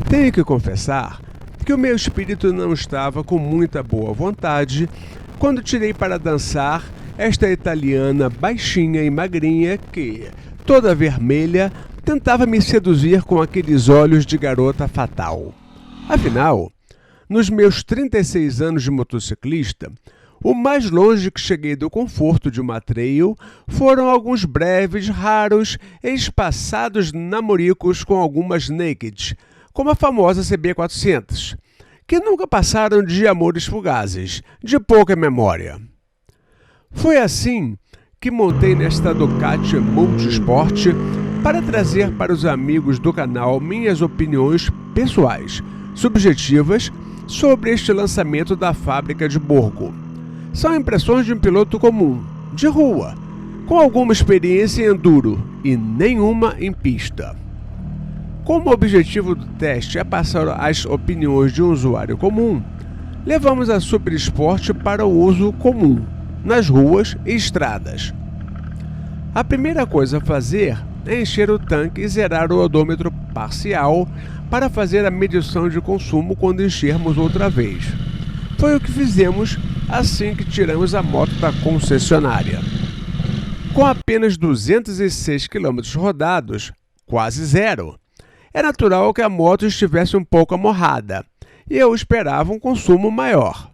Tenho que confessar que o meu espírito não estava com muita boa vontade quando tirei para dançar esta italiana baixinha e magrinha que, toda vermelha, tentava me seduzir com aqueles olhos de garota fatal. Afinal, nos meus 36 anos de motociclista, o mais longe que cheguei do conforto de uma trail foram alguns breves, raros e espaçados namoricos com algumas naked, como a famosa CB400, que nunca passaram de amores fugazes, de pouca memória. Foi assim que montei nesta Ducati Multisport para trazer para os amigos do canal minhas opiniões pessoais, subjetivas, sobre este lançamento da fábrica de Borgo. São impressões de um piloto comum, de rua, com alguma experiência em enduro e nenhuma em pista. Como o objetivo do teste é passar as opiniões de um usuário comum, levamos a Super Sport para o uso comum, nas ruas e estradas. A primeira coisa a fazer é encher o tanque e zerar o odômetro parcial para fazer a medição de consumo quando enchermos outra vez. Foi o que fizemos assim que tiramos a moto da concessionária. Com apenas 206 km rodados, quase zero, é natural que a moto estivesse um pouco amorrada e eu esperava um consumo maior.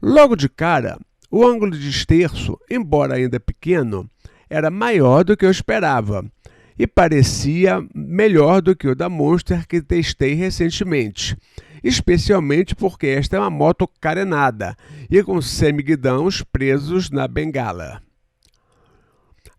Logo de cara, o ângulo de esterço, embora ainda pequeno, era maior do que eu esperava e parecia melhor do que o da Monster que testei recentemente, especialmente porque esta é uma moto carenada e com semiguidões presos na bengala.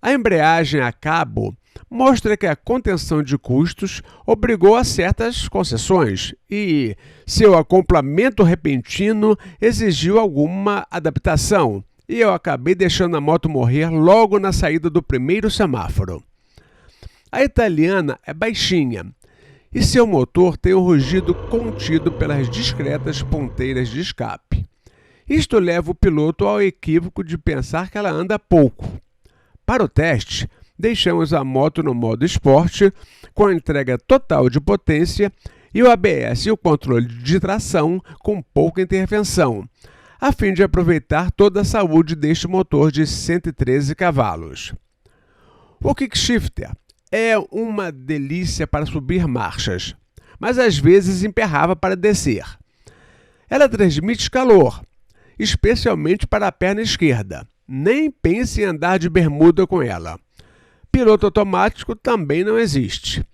A embreagem a cabo mostra que a contenção de custos obrigou a certas concessões e seu acoplamento repentino exigiu alguma adaptação, e eu acabei deixando a moto morrer logo na saída do primeiro semáforo. A italiana é baixinha e seu motor tem um rugido contido pelas discretas ponteiras de escape. Isto leva o piloto ao equívoco de pensar que ela anda pouco. Para o teste, deixamos a moto no modo esporte, com a entrega total de potência e o ABS e o controle de tração com pouca intervenção, a fim de aproveitar toda a saúde deste motor de 113 cavalos. O kickshifter é uma delícia para subir marchas, mas às vezes emperrava para descer. Ela transmite calor, especialmente para a perna esquerda. Nem pense em andar de bermuda com ela. Piloto automático também não existe.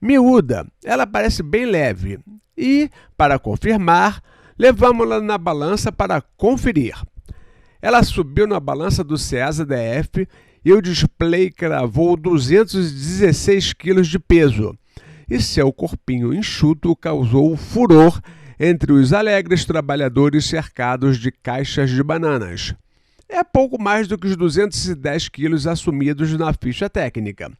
Miúda, ela parece bem leve e, para confirmar, levamos-la na balança para conferir. Ela subiu na balança do Ceasa DF e o display cravou 216 kg de peso, e seu corpinho enxuto causou furor entre os alegres trabalhadores cercados de caixas de bananas. É pouco mais do que os 210 quilos assumidos na ficha técnica.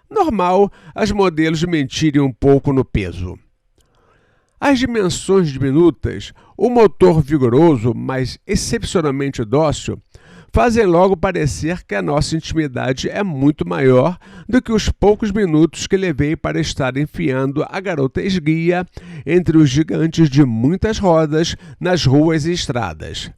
Normal as modelos mentirem um pouco no peso. As dimensões diminutas, o motor vigoroso, mas excepcionalmente dócil, fazem logo parecer que a nossa intimidade é muito maior do que os poucos minutos que levei para estar enfiando a garota esguia entre os gigantes de muitas rodas nas ruas e estradas.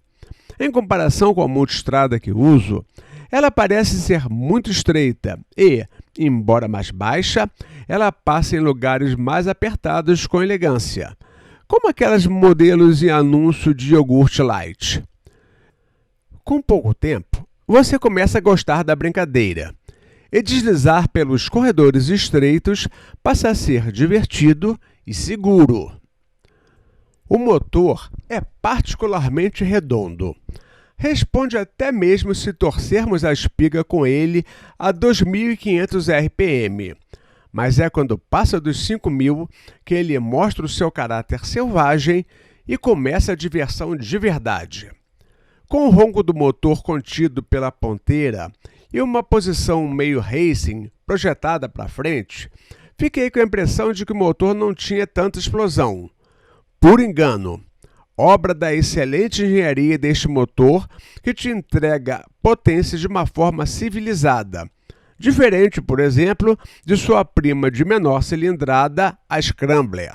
Em comparação com a multistrada que uso, ela parece ser muito estreita e, embora mais baixa, ela passa em lugares mais apertados com elegância, como aquelas modelos em anúncio de iogurte light. Com pouco tempo, você começa a gostar da brincadeira, e deslizar pelos corredores estreitos passa a ser divertido e seguro. O motor é particularmente redondo. Responde até mesmo se torcermos a espiga com ele a 2.500 RPM, mas é quando passa dos 5.000 que ele mostra o seu caráter selvagem e começa a diversão de verdade. Com o ronco do motor contido pela ponteira e uma posição meio racing projetada para frente, fiquei com a impressão de que o motor não tinha tanta explosão. Por engano, obra da excelente engenharia deste motor que te entrega potência de uma forma civilizada, diferente, por exemplo, de sua prima de menor cilindrada, a Scrambler.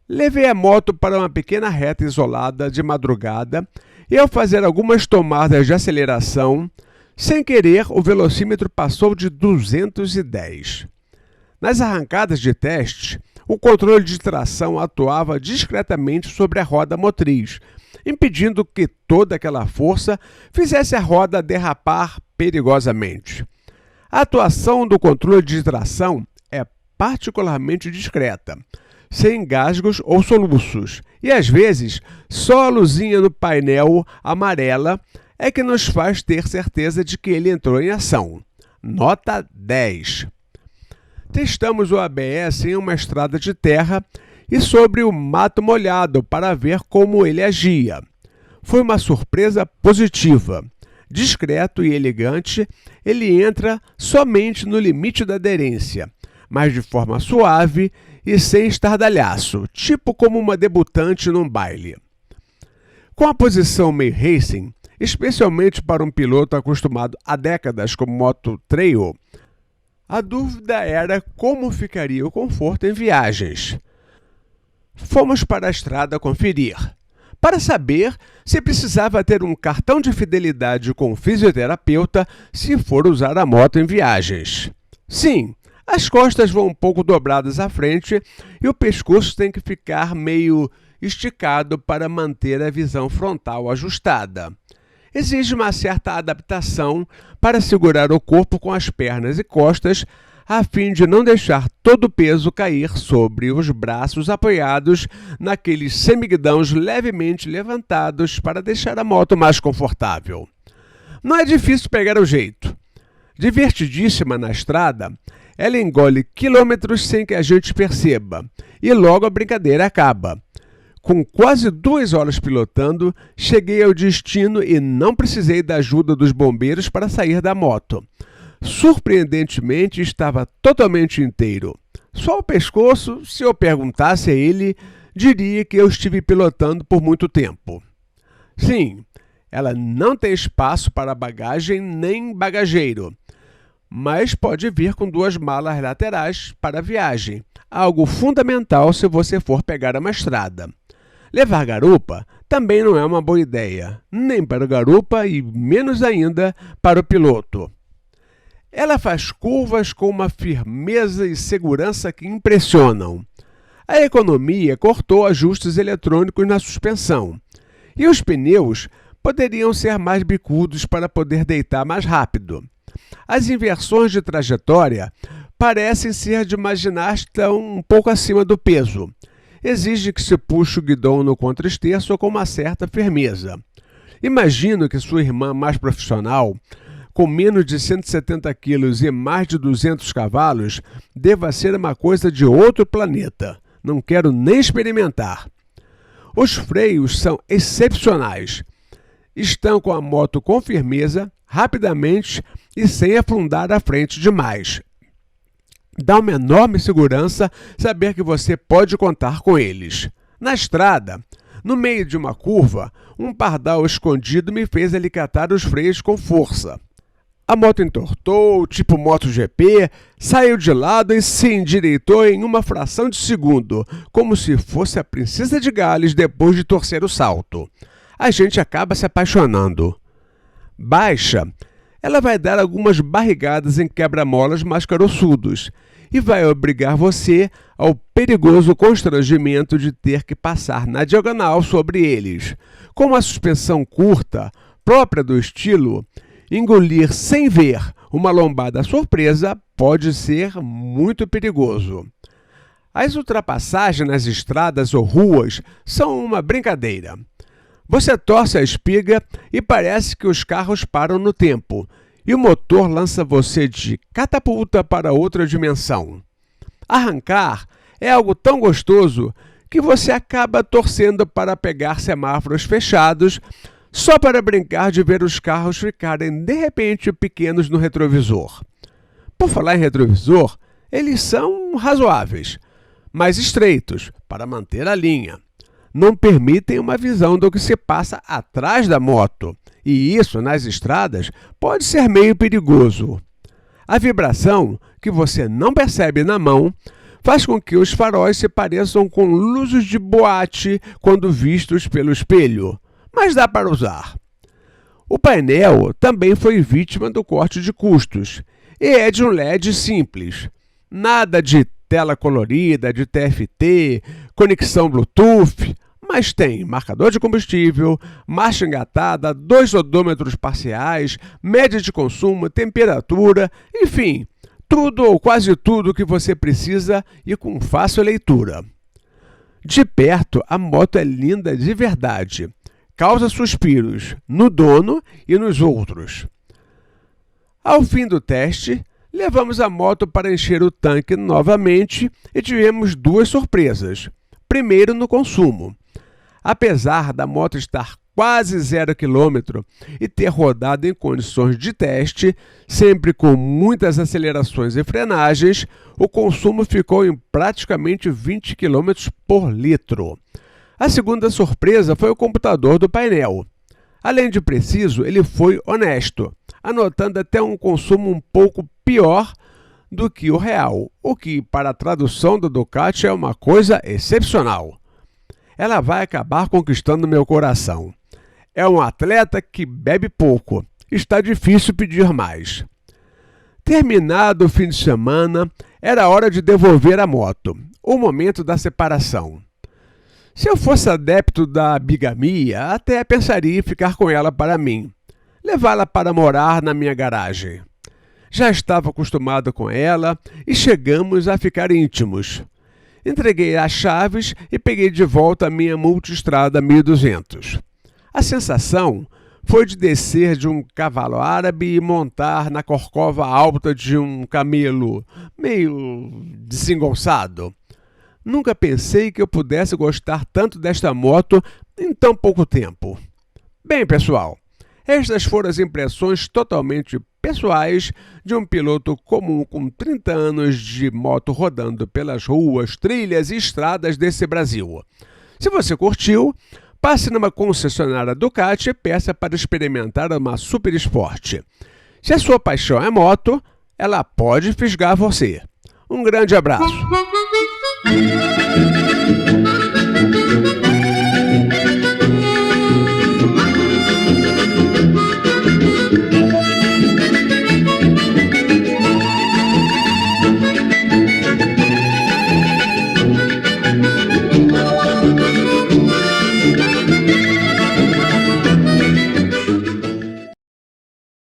Levei a moto para uma pequena reta isolada de madrugada e, ao fazer algumas tomadas de aceleração, sem querer, o velocímetro passou de 210. Nas arrancadas de teste, o controle de tração atuava discretamente sobre a roda motriz, impedindo que toda aquela força fizesse a roda derrapar perigosamente. A atuação do controle de tração é particularmente discreta, sem engasgos ou soluços, e às vezes só a luzinha no painel amarela é que nos faz ter certeza de que ele entrou em ação. Nota 10. Testamos o ABS em uma estrada de terra e sobre o mato molhado para ver como ele agia. Foi uma surpresa positiva. Discreto e elegante, ele entra somente no limite da aderência, mas de forma suave e sem estardalhaço, tipo como uma debutante num baile. Com a posição meio racing, especialmente para um piloto acostumado há décadas com moto trail, a dúvida era como ficaria o conforto em viagens. Fomos para a estrada conferir, para saber se precisava ter um cartão de fidelidade com o fisioterapeuta se for usar a moto em viagens. Sim, as costas vão um pouco dobradas à frente e o pescoço tem que ficar meio esticado para manter a visão frontal ajustada. Exige uma certa adaptação para segurar o corpo com as pernas e costas, a fim de não deixar todo o peso cair sobre os braços apoiados naqueles semiguidões levemente levantados para deixar a moto mais confortável. Não é difícil pegar o jeito. Divertidíssima na estrada, ela engole quilômetros sem que a gente perceba, e logo a brincadeira acaba. Com quase 2 horas pilotando, cheguei ao destino e não precisei da ajuda dos bombeiros para sair da moto. Surpreendentemente, estava totalmente inteiro. Só o pescoço, se eu perguntasse a ele, diria que eu estive pilotando por muito tempo. Sim, ela não tem espaço para bagagem nem bagageiro, mas pode vir com 2 malas laterais para a viagem, algo fundamental se você for pegar uma estrada. Levar garupa também não é uma boa ideia, nem para o garupa e menos ainda para o piloto. Ela faz curvas com uma firmeza e segurança que impressionam. A economia cortou ajustes eletrônicos na suspensão, e os pneus poderiam ser mais bicudos para poder deitar mais rápido. As inversões de trajetória parecem ser de uma ginasta um pouco acima do peso. Exige que se puxe o guidão no contraesterço com uma certa firmeza. Imagino que sua irmã mais profissional, com menos de 170 quilos e mais de 200 cavalos, deva ser uma coisa de outro planeta. Não quero nem experimentar. Os freios são excepcionais. Estão com a moto com firmeza, rapidamente e sem afundar a frente demais. Dá uma enorme segurança saber que você pode contar com eles. Na estrada, no meio de uma curva, um pardal escondido me fez alicatar os freios com força. A moto entortou, tipo MotoGP, saiu de lado e se endireitou em uma fração de segundo, como se fosse a princesa de Gales depois de torcer o salto. A gente acaba se apaixonando. Baixa, ela vai dar algumas barrigadas em quebra-molas mais caroçudos e vai obrigar você ao perigoso constrangimento de ter que passar na diagonal sobre eles. Com uma suspensão curta, própria do estilo, engolir sem ver uma lombada surpresa pode ser muito perigoso. As ultrapassagens nas estradas ou ruas são uma brincadeira. Você torce a espiga e parece que os carros param no tempo, e o motor lança você de catapulta para outra dimensão. Arrancar é algo tão gostoso que você acaba torcendo para pegar semáforos fechados só para brincar de ver os carros ficarem de repente pequenos no retrovisor. Por falar em retrovisor, eles são razoáveis, mas estreitos para manter a linha. Não permitem uma visão do que se passa atrás da moto, e isso, nas estradas, pode ser meio perigoso. A vibração, que você não percebe na mão, faz com que os faróis se pareçam com luzes de boate quando vistos pelo espelho, mas dá para usar. O painel também foi vítima do corte de custos e é de um LED simples. Nada de tela colorida, de TFT, conexão Bluetooth, mas tem marcador de combustível, marcha engatada, 2 odômetros parciais, média de consumo, temperatura, enfim, tudo ou quase tudo que você precisa e com fácil leitura. De perto, a moto é linda de verdade. Causa suspiros no dono e nos outros. Ao fim do teste, levamos a moto para encher o tanque novamente e tivemos 2 surpresas. Primeiro, no consumo. Apesar da moto estar quase 0 km e ter rodado em condições de teste, sempre com muitas acelerações e frenagens, o consumo ficou em praticamente 20 km por litro. A segunda surpresa foi o computador do painel. Além de preciso, ele foi honesto, anotando até um consumo um pouco pior do que o real, o que, para a tradução do Ducati, é uma coisa excepcional. Ela vai acabar conquistando meu coração. É um atleta que bebe pouco. Está difícil pedir mais. Terminado o fim de semana, era hora de devolver a moto. O momento da separação. Se eu fosse adepto da bigamia, até pensaria em ficar com ela para mim. Levá-la para morar na minha garagem. Já estava acostumado com ela e chegamos a ficar íntimos. Entreguei as chaves e peguei de volta a minha Multistrada 1200. A sensação foi de descer de um cavalo árabe e montar na corcova alta de um camelo meio desengonçado. Nunca pensei que eu pudesse gostar tanto desta moto em tão pouco tempo. Bem, pessoal, estas foram as impressões totalmente pessoais de um piloto comum com 30 anos de moto rodando pelas ruas, trilhas e estradas desse Brasil. Se você curtiu, passe numa concessionária Ducati e peça para experimentar uma Super Sport. Se a sua paixão é moto, ela pode fisgar você. Um grande abraço!